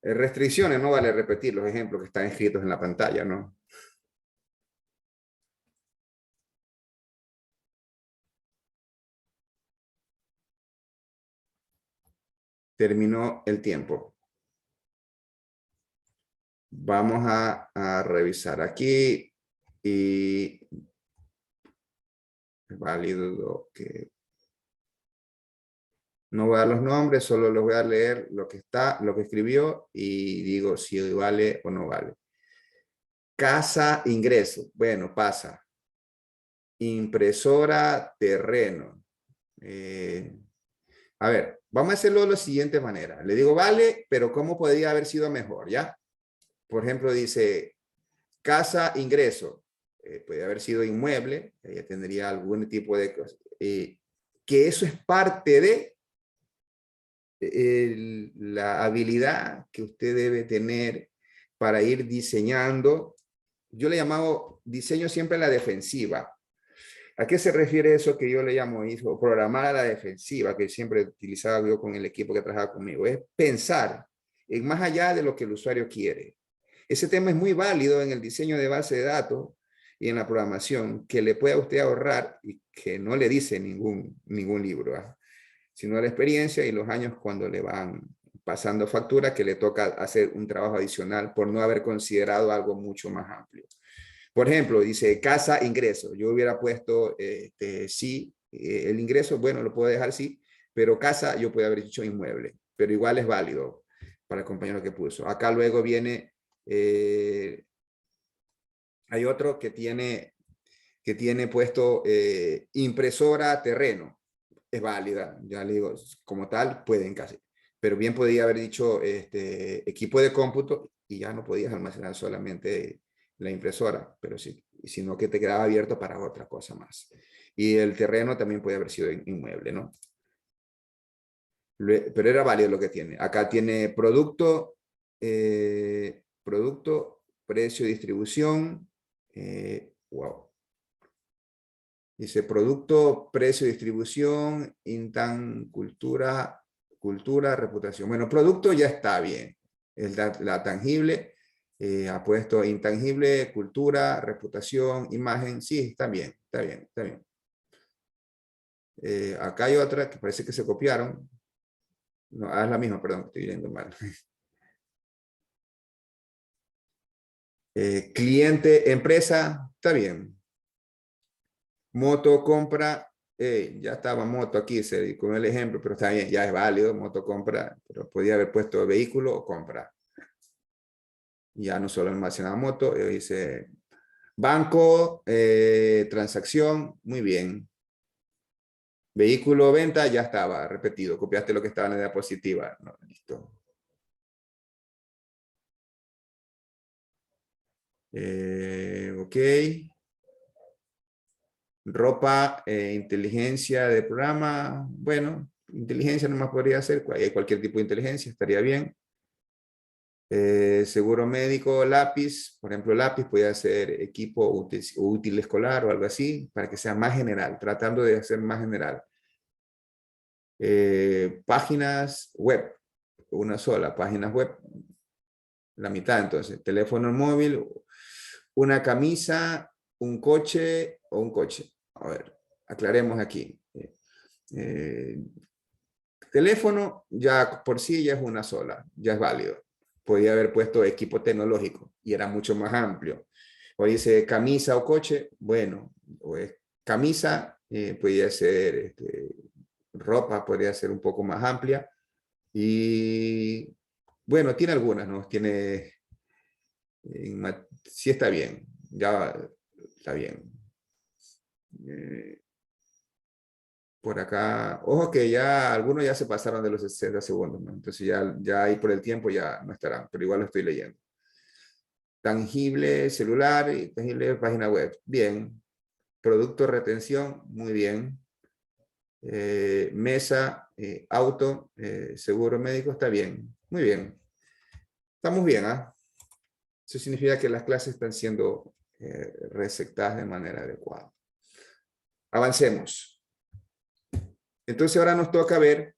Restricciones, no vale repetir los ejemplos que están escritos en la pantalla, ¿no? Terminó el tiempo. Vamos a revisar aquí y es válido que No voy a dar los nombres, solo les voy a leer lo que está, lo que escribió y digo si vale o no vale. Casa, ingreso. Bueno, pasa. Impresora, terreno. A ver, vamos a hacerlo de la siguiente manera. Le digo vale, pero ¿cómo podría haber sido mejor? ¿Ya? Por ejemplo, dice casa, ingreso. Puede haber sido inmueble, ya tendría algún tipo de cosa. Que eso es parte de la habilidad que usted debe tener para ir diseñando. Yo le llamaba diseño siempre a la defensiva. ¿A qué se refiere eso que yo le llamo programar a la defensiva, que siempre utilizaba yo con el equipo que trabajaba conmigo? Es pensar en más allá de lo que el usuario quiere. Ese tema es muy válido en el diseño de base de datos y en la programación, que le pueda usted ahorrar y que no le dice ningún libro, ¿eh? Sino la experiencia y los años cuando le van pasando factura, que le toca hacer un trabajo adicional por no haber considerado algo mucho más amplio. Por ejemplo, dice casa, ingreso. Yo hubiera puesto sí, el ingreso, bueno, lo puedo dejar sí, pero casa yo puedo haber dicho inmueble, pero igual es válido para el compañero que puso. Acá luego viene, hay otro que tiene puesto impresora, terreno. Es válida, ya le digo, como tal, pueden casi. Pero bien podía haber dicho equipo de cómputo y ya no podías almacenar solamente la impresora, pero sí, sino que te quedaba abierto para otra cosa más. Y el terreno también puede haber sido inmueble, ¿no? Pero era válido lo que tiene. Acá tiene producto, precio, distribución. Wow. Dice producto, precio, distribución, intan, cultura, reputación. Bueno, producto ya está bien. Es la tangible. Ha puesto intangible, cultura, reputación, imagen. Sí, está bien, está bien, está bien. Acá hay otra que parece que se copiaron. No, es la misma, perdón, estoy viendo mal. Cliente, empresa, está bien. Moto, compra, ya estaba moto aquí, con el ejemplo, pero está bien, ya es válido, moto, compra, pero podía haber puesto vehículo o compra. Ya no solo almacenaba moto, dice banco, transacción, muy bien. Vehículo, venta, ya estaba repetido, copiaste lo que estaba en la diapositiva. No, listo. Ok. Ropa, inteligencia de programa, bueno, inteligencia nomás podría ser, cualquier tipo de inteligencia estaría bien. Seguro médico, lápiz, por ejemplo, lápiz puede ser equipo útil escolar o algo así, para que sea más general, tratando de hacer más general. Páginas web, una sola, páginas web, la mitad entonces, teléfono móvil, una camisa, un coche o un coche. A ver, aclaremos aquí. Teléfono ya por sí ya es una sola, ya es válido. Podía haber puesto equipo tecnológico y era mucho más amplio. O dice camisa o coche, bueno, o es camisa, podría ser ropa, podría ser un poco más amplia. Y bueno, tiene algunas, ¿no? Tiene, sí está bien, ya está bien. Por acá, ojo que ya algunos ya se pasaron de los 60 segundos, ¿no? Entonces ya ahí por el tiempo ya no estarán, pero igual lo estoy leyendo. Tangible, celular, y tangible, página web. Bien. Producto, retención, muy bien. Mesa, auto, seguro médico, está bien. Muy bien. Estamos bien, ¿ah? Eso significa que las clases están siendo receptadas de manera adecuada. Avancemos. Entonces ahora nos toca ver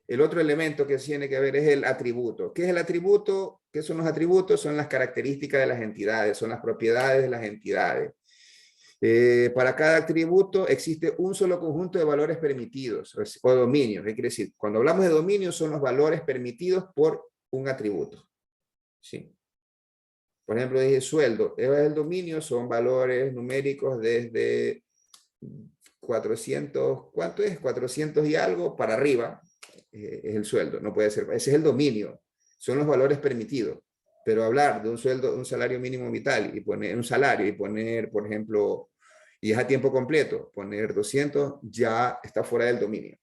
el otro elemento que tiene que ver es el atributo. ¿Qué es el atributo? ¿Qué son los atributos? Son las características de las entidades, son las propiedades de las entidades. Para cada atributo existe un solo conjunto de valores permitidos o dominios. ¿Qué quiere decir? Cuando hablamos de dominios son los valores permitidos por un atributo. ¿Sí? Por ejemplo, dije sueldo. El dominio son valores numéricos desde 400, ¿cuánto es? 400 y algo para arriba. es el sueldo, no puede ser, ese es el dominio, son los valores permitidos. Pero hablar de un sueldo, un salario mínimo vital y poner un salario y poner, por ejemplo, y es a tiempo completo, poner 200, ya está fuera del dominio.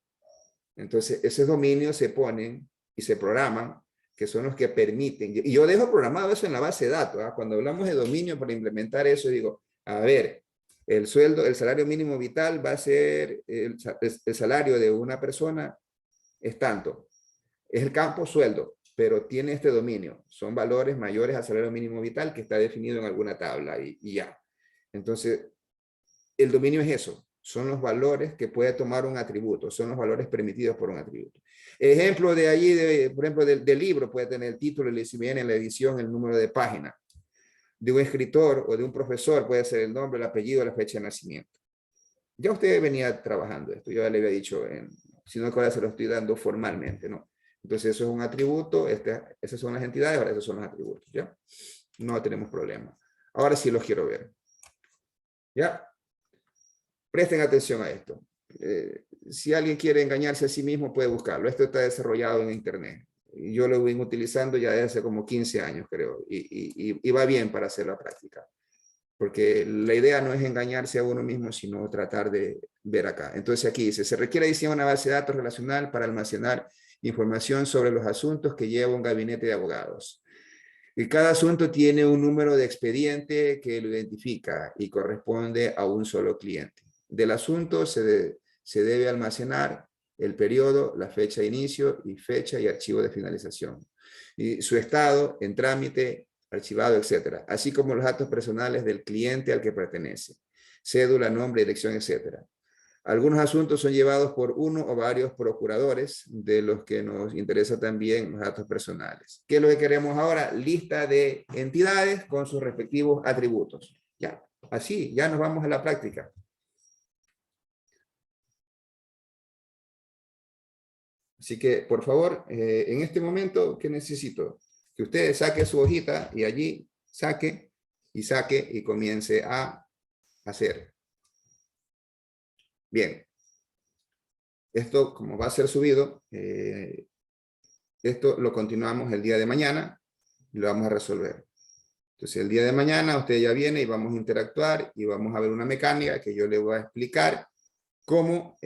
Entonces, esos dominios se ponen y se programan, que son los que permiten. Y yo dejo programado eso en la base de datos. ¿Eh? Cuando hablamos de dominio para implementar eso, digo, a ver, el sueldo, el salario mínimo vital va a ser, el salario de una persona es tanto. Es el campo sueldo, pero tiene este dominio. Son valores mayores al salario mínimo vital que está definido en alguna tabla y ya. Entonces, el dominio es eso. Son los valores que puede tomar un atributo. Son los valores permitidos por un atributo. Ejemplo de allí, por ejemplo, del libro puede tener el título, el ISBN, la edición, el número de página. De un escritor o de un profesor puede ser el nombre, el apellido, la fecha de nacimiento. Ya usted venía trabajando esto. Yo ya le había dicho, si no, ahora se lo estoy dando formalmente, ¿no? Entonces eso es un atributo, esas son las entidades, ahora esos son los atributos, ¿ya? No tenemos problema. Ahora sí los quiero ver. ¿Ya? Presten atención a esto. Si alguien quiere engañarse a sí mismo, puede buscarlo. Esto está desarrollado en Internet. Yo lo vengo utilizando ya desde hace como 15 años, creo, y va bien para hacer la práctica. Porque la idea no es engañarse a uno mismo, sino tratar de ver acá. Entonces aquí dice, se requiere diseñar una base de datos relacional para almacenar información sobre los asuntos que lleva un gabinete de abogados. Y cada asunto tiene un número de expediente que lo identifica y corresponde a un solo cliente. Del asunto se debe almacenar el periodo, la fecha de inicio y fecha y archivo de finalización. Y su estado en trámite, archivado, etcétera, así como los datos personales del cliente al que pertenece, cédula, nombre, dirección, etcétera. Algunos asuntos son llevados por uno o varios procuradores, de los que nos interesa también los datos personales. ¿Qué es lo que queremos ahora? Lista de entidades con sus respectivos atributos. Ya, así, ya nos vamos a la práctica. Así que, por favor, en este momento, ¿qué necesito? Que usted saque su hojita y allí saque y comience a hacer. Bien. Esto, como va a ser subido, esto lo continuamos el día de mañana y lo vamos a resolver. Entonces, el día de mañana usted ya viene y vamos a interactuar y vamos a ver una mecánica que yo le voy a explicar cómo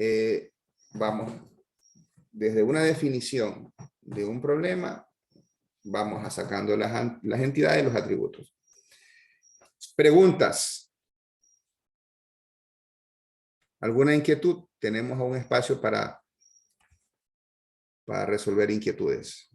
vamos desde una definición de un problema, vamos a sacando las entidades y los atributos. Preguntas. ¿Alguna inquietud? Tenemos un espacio para resolver inquietudes.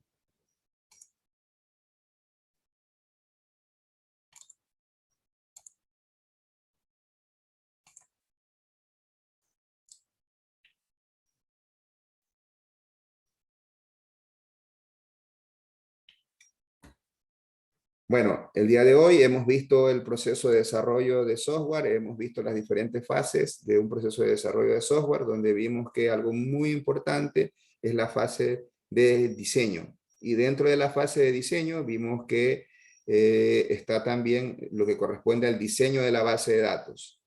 Bueno, el día de hoy hemos visto el proceso de desarrollo de software, hemos visto las diferentes fases de un proceso de desarrollo de software, donde vimos que algo muy importante es la fase de diseño. Y dentro de la fase de diseño vimos que está también lo que corresponde al diseño de la base de datos.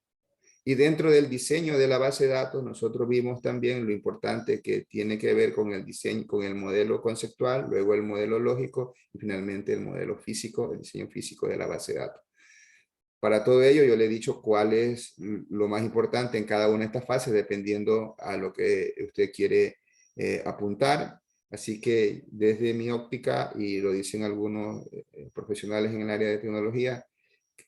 Y dentro del diseño de la base de datos, nosotros vimos también lo importante que tiene que ver con el diseño, con el modelo conceptual, luego el modelo lógico y finalmente el modelo físico, el diseño físico de la base de datos. Para todo ello, yo le he dicho cuál es lo más importante en cada una de estas fases, dependiendo a lo que usted quiere apuntar. Así que desde mi óptica, y lo dicen algunos profesionales en el área de tecnología,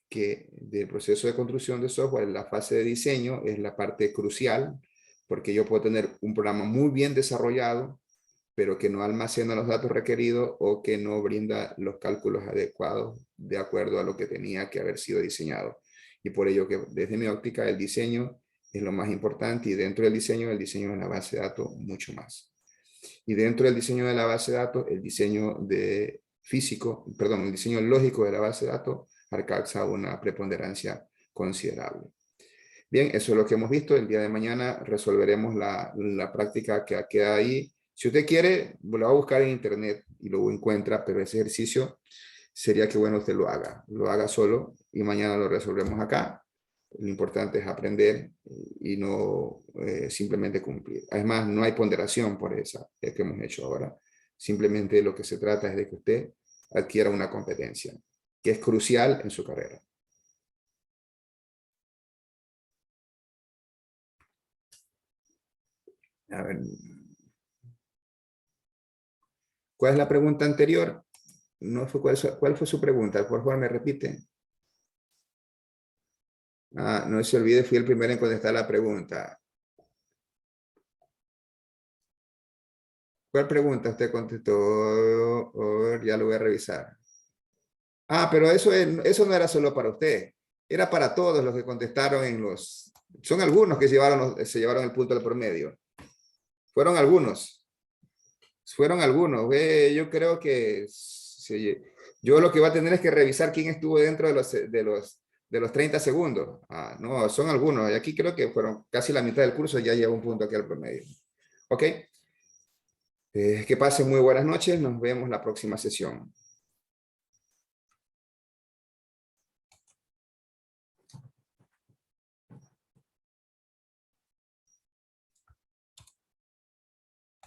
que del proceso de construcción de software, la fase de diseño es la parte crucial, porque yo puedo tener un programa muy bien desarrollado, pero que no almacena los datos requeridos o que no brinda los cálculos adecuados de acuerdo a lo que tenía que haber sido diseñado. Y por ello que desde mi óptica el diseño es lo más importante, y dentro del diseño de la base de datos mucho más. Y dentro del diseño de la base de datos, el diseño el diseño lógico de la base de datos alcanza una preponderancia considerable. Bien, eso es lo que hemos visto. El día de mañana resolveremos la práctica que queda ahí. Si usted quiere, lo va a buscar en internet y lo encuentra, pero ese ejercicio sería que, bueno, usted lo haga solo y mañana lo resolvemos acá. Lo importante es aprender y no simplemente cumplir. Además, no hay ponderación por esa que hemos hecho ahora. Simplemente lo que se trata es de que usted adquiera una competencia que es crucial en su carrera. A ver. ¿Cuál es la pregunta anterior? No fue, ¿cuál fue su pregunta? Por favor, me repite. Ah, no se olvide, fui el primero en contestar la pregunta. ¿Cuál pregunta usted contestó? Ya lo voy a revisar. Ah, pero eso no era solo para usted. Era para todos los que contestaron en los... Son algunos que se llevaron el punto del promedio. Fueron algunos. Fueron algunos. Yo creo que... Sí, yo lo que voy a tener es que revisar quién estuvo dentro de los 30 segundos. Ah, no, son algunos. Y aquí creo que fueron casi la mitad del curso, ya lleva un punto aquí al promedio. ¿Ok? Que pasen muy buenas noches. Nos vemos la próxima sesión.